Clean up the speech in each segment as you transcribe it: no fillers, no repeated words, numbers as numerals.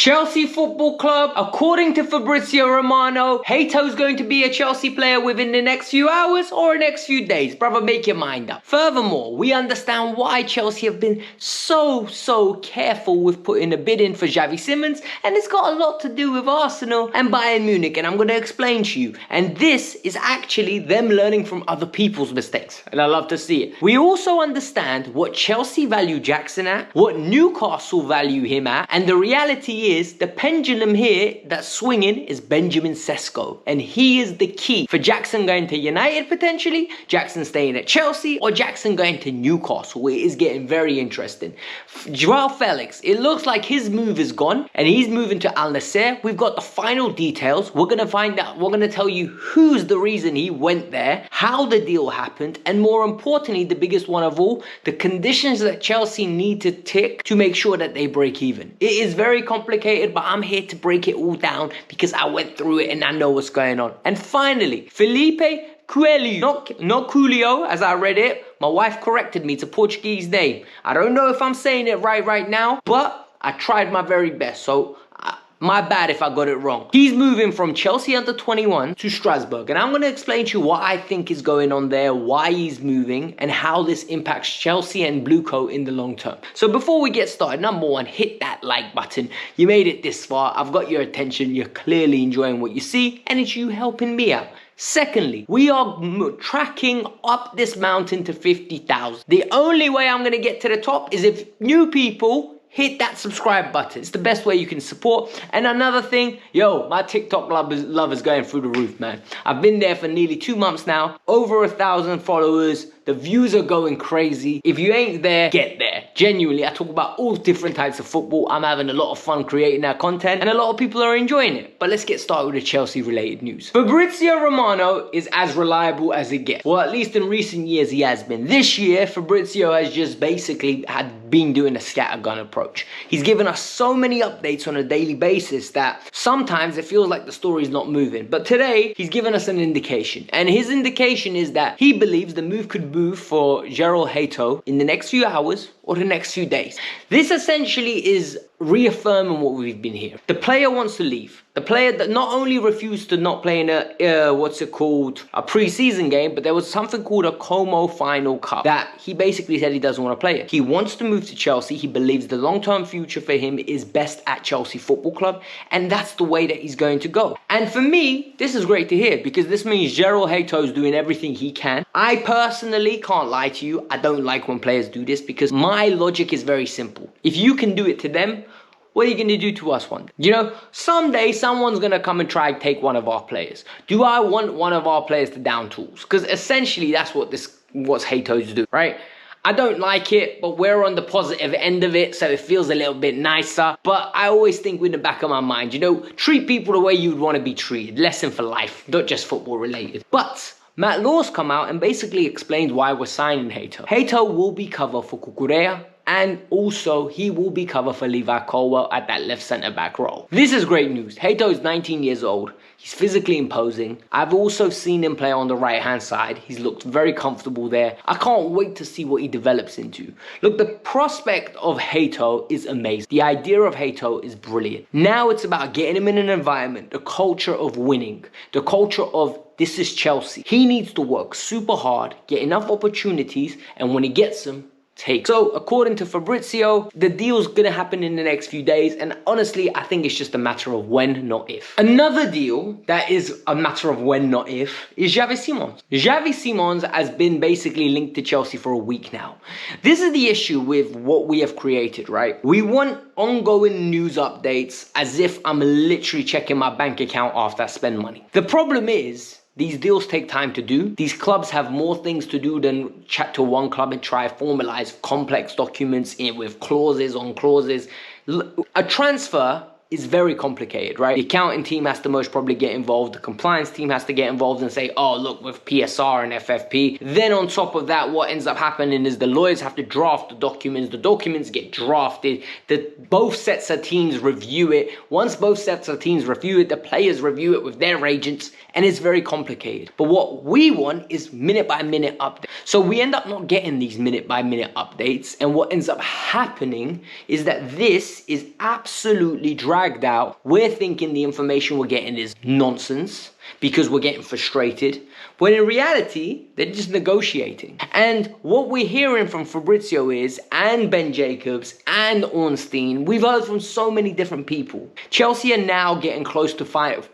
Chelsea Football Club, according to Fabrizio Romano, Hato's going to be a Chelsea player within the next few hours or next few days. Brother, make your mind up. Furthermore, we understand why Chelsea have been so careful with putting a bid in for Javi Simons, and it's got a lot to do with Arsenal and Bayern Munich, and I'm going to explain to you. And this is actually them learning from other people's mistakes, and I love to see it. We also understand what Chelsea value Jackson at, what Newcastle value him at, and the reality is the pendulum here that's swinging is Benjamin Sesko, and he is the key for Jackson going to United potentially, Jackson staying at Chelsea, or Jackson going to Newcastle. It is getting very interesting. Joao Felix, it looks like his move is gone and he's moving to Al-Nassr. We've got the final details. We're going to find out, we're going to tell you who's the reason he went there, how the deal happened, and more importantly, the biggest one of all, the conditions that Chelsea need to tick to make sure that they break even. It is very complicated, but I'm here to break it all down because I went through it and I know what's going on. And finally, Felipe Coelho, not Coelho as I read it. My wife corrected me. It's a Portuguese name. I don't know if I'm saying it right now, but I tried my very best. So my bad if I got it wrong. He's moving from Chelsea under 21 to Strasbourg, and I'm going to explain to you what I think is going on there, why he's moving, and how this impacts Chelsea and Bluecoat in the long term. So before we get started, number one, hit that like button. You made it this far. I've got your attention. You're clearly enjoying what you see, and it's you helping me out. Secondly, we are tracking up this mountain to 50,000. The only way I'm going to get to the top is if new people hit that subscribe button. It's the best way you can support. And another thing, yo, my TikTok love is going through the roof, man. I've been there for nearly 2 months now. Over 1,000 followers. The views are going crazy. If you ain't there, get there. Genuinely, I talk about all different types of football. I'm having a lot of fun creating that content, and a lot of people are enjoying it. But let's get started with the Chelsea-related news. Fabrizio Romano is as reliable as it gets. Well, at least in recent years, he has been. This year, Fabrizio has just basically been doing a scattergun approach. He's given us so many updates on a daily basis that sometimes it feels like the story's not moving. But today, he's given us an indication. And his indication is that he believes the move could move for Jorrel Hato in the next few hours or the next few days. This essentially is reaffirming what we've been hearing. The player wants to leave. The player that not only refused to not play in a pre-season game, but there was something called a Como Final Cup that he basically said he doesn't want to play it. He wants to move to Chelsea. He believes the long-term future for him is best at Chelsea Football Club, and that's the way that he's going to go. And for me, this is great to hear because this means Jorrel Hato is doing everything he can. I personally can't lie to you. I don't like when players do this because my logic is very simple. If you can do it to them, what are you going to do to us one day? You know, someday someone's going to come and try and take one of our players. Do I want one of our players to down tools? Because essentially that's what's Hato's do, right? I don't like it, but we're on the positive end of it, so it feels a little bit nicer. But I always think in the back of my mind, you know, treat people the way you'd want to be treated. Lesson for life, not just football related. But Matt Law's come out and basically explained why we're signing Hato. Hato will be cover for Cucurella, and also he will be cover for Levi Colwell at that left centre-back role. This is great news. Hato is 19 years old. He's physically imposing. I've also seen him play on the right-hand side. He's looked very comfortable there. I can't wait to see what he develops into. Look, the prospect of Hato is amazing. The idea of Hato is brilliant. Now it's about getting him in an environment, the culture of winning, the culture of this is Chelsea. He needs to work super hard, get enough opportunities, and when he gets them, take. So according to Fabrizio, the deal's gonna happen in the next few days, and honestly I think it's just a matter of when, not if. Another deal that is a matter of when, not if, is Javi Simons. Javi Simons has been basically linked to Chelsea for a week now. This is the issue with what we have created, right? We want ongoing news updates as if I'm literally checking my bank account after I spend money. The problem is, these deals take time to do. These clubs have more things to do than chat to one club and try to formalize complex documents with clauses on clauses. A transfer is very complicated, right? The accounting team has to most probably get involved. The compliance team has to get involved and say, oh, look, with PSR and FFP. Then on top of that, what ends up happening is the lawyers have to draft the documents get drafted, both sets of teams review it. Once both sets of teams review it, the players review it with their agents, and it's very complicated. But what we want is minute-by-minute updates. So we end up not getting these minute-by-minute updates, and what ends up happening is that this is absolutely dragging dragged out. We're thinking the information we're getting is nonsense because we're getting frustrated, when in reality, they're just negotiating. And what we're hearing from Fabrizio is, and Ben Jacobs, and Ornstein, we've heard from so many different people. Chelsea are now getting close to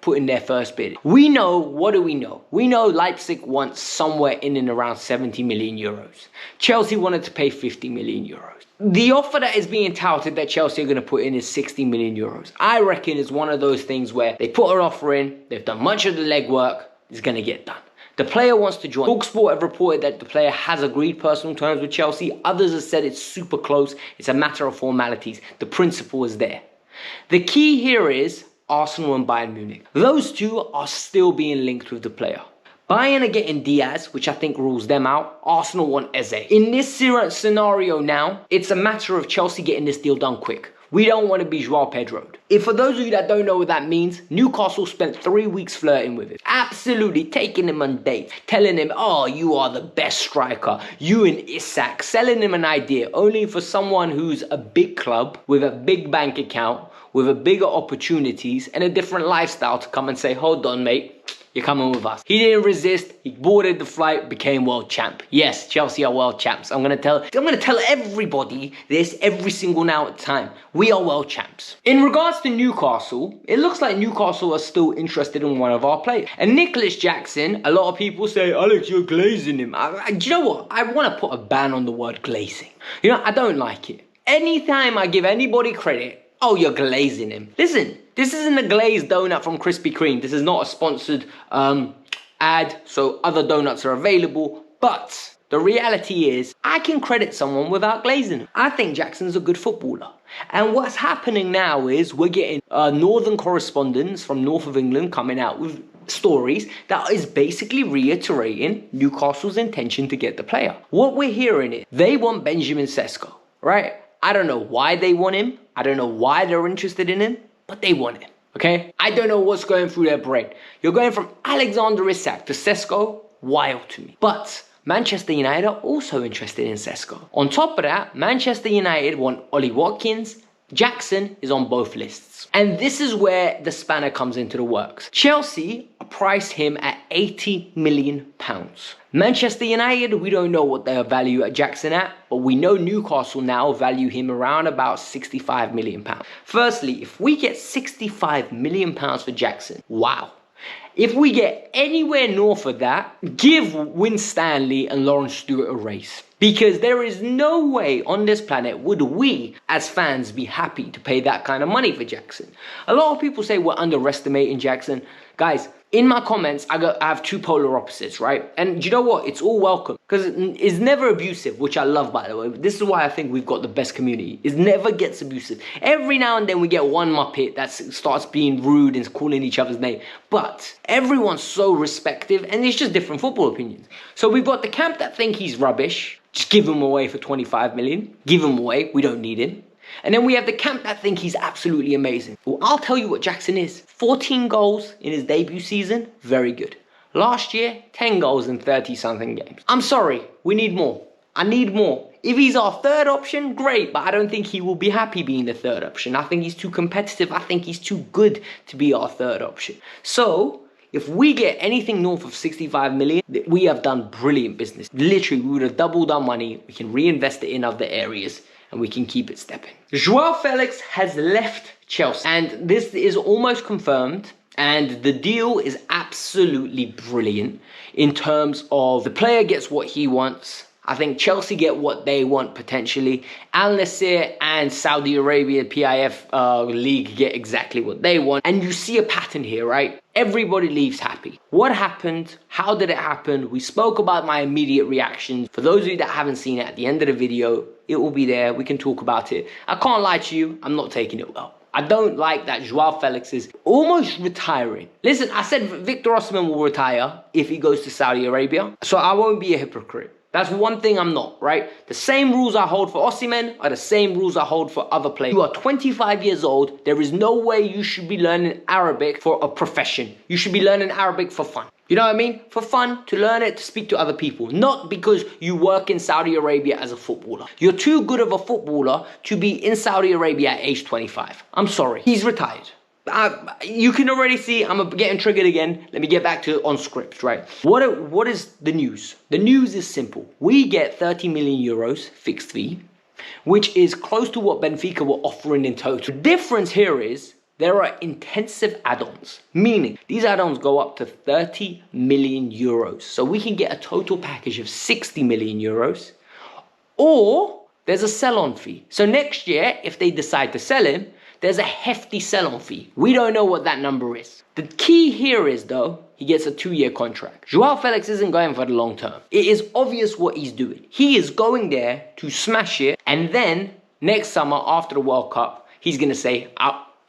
putting their first bid. We know, what do we know? We know Leipzig wants somewhere in and around 70 million euros. Chelsea wanted to pay 50 million euros. The offer that is being touted that Chelsea are going to put in is 60 million euros. I reckon it's one of those things where they put an offer in, they've done much of the legwork, it's going to get done. The player wants to join. TalkSport have reported that the player has agreed personal terms with Chelsea. Others have said it's super close. It's a matter of formalities. The principle is there. The key here is Arsenal and Bayern Munich. Those two are still being linked with the player. Bayern are getting Diaz, which I think rules them out. Arsenal want Eze. In this scenario now, it's a matter of Chelsea getting this deal done quick. We don't want to be Joao Pedro'd. If for those of you that don't know what that means, Newcastle spent 3 weeks flirting with him. Absolutely taking him on dates. Telling him, oh, you are the best striker. You and Isak. Selling him an idea. Only for someone who's a big club with a big bank account, with a bigger opportunities and a different lifestyle to come and say, hold on, mate. You're coming with us. He didn't resist. He boarded the flight, became world champ. Yes, Chelsea are world champs. I'm gonna tell everybody this every single now at time. We are world champs. In regards to Newcastle, it looks like Newcastle are still interested in one of our players. And Nicholas Jackson, a lot of people say, Alex, you're glazing him. Do you know what? I want to put a ban on the word glazing. You know, I don't like it. Anytime I give anybody credit, oh, you're glazing him. Listen, this isn't a glazed donut from Krispy Kreme. This is not a sponsored ad, so other donuts are available. But the reality is, I can credit someone without glazing him. I think Jackson's a good footballer. And what's happening now is we're getting northern correspondents from north of England coming out with stories that is basically reiterating Newcastle's intention to get the player. What we're hearing is they want Benjamin Sesko, right? I don't know why they want him. I don't know why they're interested in him, but they want him, okay? I don't know what's going through their brain. You're going from Alexander Isak to Sesko, wild to me. But Manchester United are also interested in Sesko. On top of that, Manchester United want Ollie Watkins. Jackson is on both lists. And this is where the spanner comes into the works. Chelsea priced him at £80 million. Manchester United, we don't know what they value at Jackson at, but we know Newcastle now value him around about £65 million. Firstly, if we get £65 million for Jackson, wow. If we get anywhere north of that, give Win Stanley and Lawrence Stewart a race. Because there is no way on this planet would we, as fans, be happy to pay that kind of money for Jackson. A lot of people say we're underestimating Jackson. Guys, in my comments, I have two polar opposites, right? And you know what? It's all welcome. Because it's never abusive, which I love, by the way. This is why I think we've got the best community. It never gets abusive. Every now and then we get one muppet that starts being rude and calling each other's name. But everyone's so respectful, and it's just different football opinions. So we've got the camp that think he's rubbish. Just give him away for 25 million. Give him away. We don't need him. And then we have the camp that think he's absolutely amazing. Well, I'll tell you what Jackson is. 14 goals in his debut season. Very good. Last year, 10 goals in 30-something games. I'm sorry. We need more. I need more. If he's our third option, great. But I don't think he will be happy being the third option. I think he's too competitive. I think he's too good to be our third option. So if we get anything north of 65 million, we have done brilliant business. Literally, we would have doubled our money. We can reinvest it in other areas and we can keep it stepping. Joao Felix has left Chelsea and this is almost confirmed. And the deal is absolutely brilliant in terms of the player gets what he wants. I think Chelsea get what they want potentially. Al-Nassr and Saudi Arabia PIF league get exactly what they want. And you see a pattern here, right? Everybody leaves happy. What happened? How did it happen? We spoke about my immediate reactions. For those of you that haven't seen it, at the end of the video, it will be there. We can talk about it. I can't lie to you. I'm not taking it well. I don't like that Joao Felix is almost retiring. Listen, I said Victor Osimhen will retire if he goes to Saudi Arabia. So I won't be a hypocrite. That's one thing I'm not, right? The same rules I hold for Osimhen are the same rules I hold for other players. You are 25 years old. There is no way you should be learning Arabic for a profession. You should be learning Arabic for fun. You know what I mean? For fun, to learn it, to speak to other people. Not because you work in Saudi Arabia as a footballer. You're too good of a footballer to be in Saudi Arabia at age 25. I'm sorry. He's retired. You can already see I'm getting triggered again. Let me get back to on script, right? What is the news? The news is simple. We get 30 million euros fixed fee, which is close to what Benfica were offering in total. The difference here is there are intensive add-ons, meaning these add-ons go up to 30 million euros. So we can get a total package of 60 million euros, or there's a sell-on fee. So next year, if they decide to sell him, there's a hefty sell-on fee. We don't know what that number is. The key here is, though, he gets a 2-year contract. Joao Felix isn't going for the long term. It is obvious what he's doing. He is going there to smash it, and then next summer, after the World Cup, he's going to say,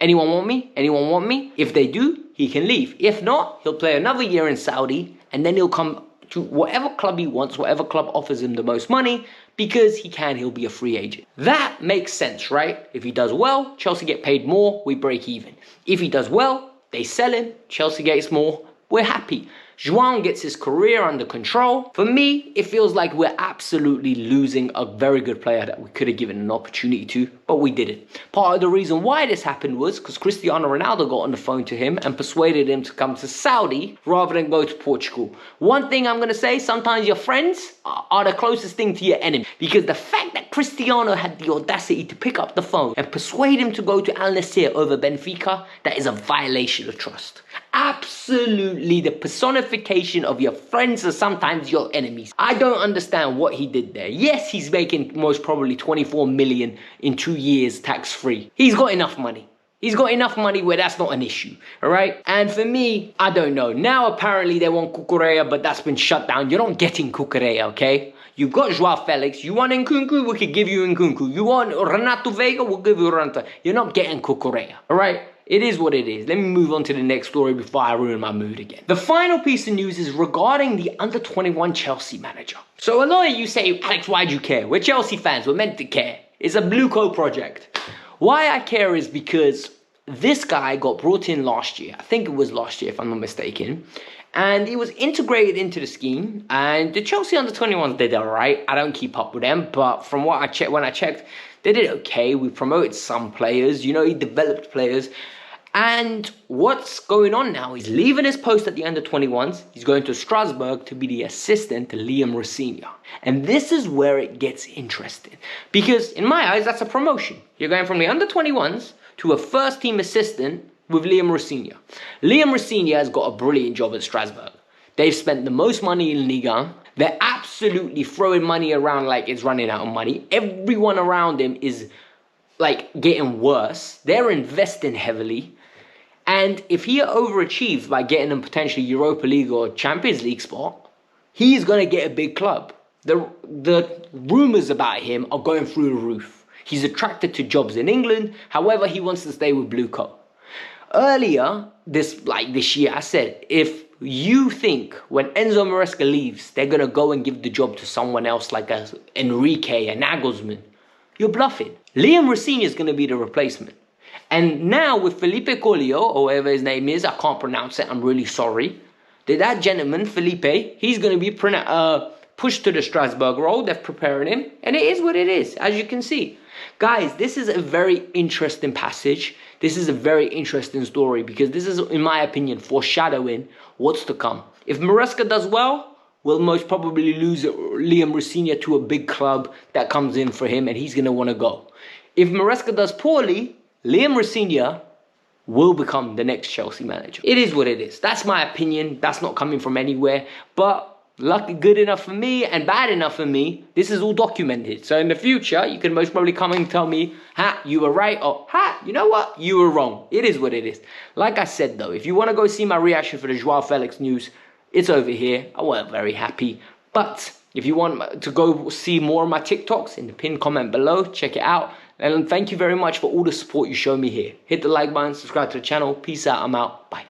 anyone want me? Anyone want me? If they do, he can leave. If not, he'll play another year in Saudi, and then he'll come to whatever club he wants, whatever club offers him the most money, because he'll be a free agent. That makes sense, right? If he does well, Chelsea get paid more, we break even. If he does well, they sell him, Chelsea gets more, we're happy. Joao gets his career under control. For me, it feels like we're absolutely losing a very good player that we could have given an opportunity to, but we didn't. Part of the reason why this happened was because Cristiano Ronaldo got on the phone to him and persuaded him to come to Saudi rather than go to Portugal. One thing I'm going to say, sometimes your friends are the closest thing to your enemy, because the fact that Cristiano had the audacity to pick up the phone and persuade him to go to Al-Nassr over Benfica, that is a violation of trust. Absolutely, the personification of your friends are sometimes your enemies. I don't understand what he did there. Yes, he's making most probably 24 million in 2 years tax-free. He's got enough money. He's got enough money where that's not an issue, all right? And for me, I don't know. Now apparently they want Cucurella, but that's been shut down. You're not getting Cucurella, okay? You've got Joao Felix. You want Nkunku, we could give you Nkunku. You want Renato Vega, we'll give you Renato. You're not getting Cucurella, all right? It is what it is. Let me move on to the next story before I ruin my mood again. The final piece of news is regarding the under-21 Chelsea manager. So a lot of you say, Alex, why do you care? We're Chelsea fans. We're meant to care. It's a Blue Co project. Why I care is because this guy got brought in last year. I think it was last year, if I'm not mistaken. And he was integrated into the scheme. And the Chelsea under-21s did all right. I don't keep up with them. But from what I checked, when I checked, they did okay. We promoted some players. You know, he developed players. And what's going on now? He's leaving his post at the under-21s. He's going to Strasbourg to be the assistant to Liam Rossignol. And this is where it gets interesting. Because in my eyes, that's a promotion. You're going from the under-21s to a first-team assistant with Liam Rossignol. Liam Rossignol has got a brilliant job at Strasbourg. They've spent the most money in Ligue 1. They're absolutely throwing money around like it's running out of money. Everyone around him is like getting worse. They're investing heavily. And if he overachieves by getting them potentially Europa League or Champions League spot, he's going to get a big club. The rumours about him are going through the roof. He's attracted to jobs in England. However, he wants to stay with Blue Co. Earlier, this year, I said, if you think when Enzo Maresca leaves, they're going to go and give the job to someone else like a Enrique, a Nagelsmann, you're bluffing. Liam Rossignol is going to be the replacement. And now with Felipe Collio, or whatever his name is, I can't pronounce it, I'm really sorry. That gentleman, Felipe, he's going to be pushed to the Strasbourg role. They're preparing him. And it is what it is, as you can see. Guys, this is a very interesting passage. This is a very interesting story because this is, in my opinion, foreshadowing what's to come. If Maresca does well, we'll most probably lose Liam Rossignol to a big club that comes in for him and he's going to want to go. If Maresca does poorly, Liam Rossignol will become the next Chelsea manager. It is what it is. That's my opinion. That's not coming from anywhere. But lucky, good enough for me and bad enough for me, this is all documented. So in the future, you can most probably come and tell me, ha, you were right, or ha, you know what, you were wrong. It is what it is. Like I said though, if you want to go see my reaction for the Joao Felix news, it's over here. I wasn't very happy. But if you want to go see more of my TikToks, in the pinned comment below, check it out. And thank you very much for all the support you show me here. Hit the like button, subscribe to the channel. Peace out, I'm out. Bye.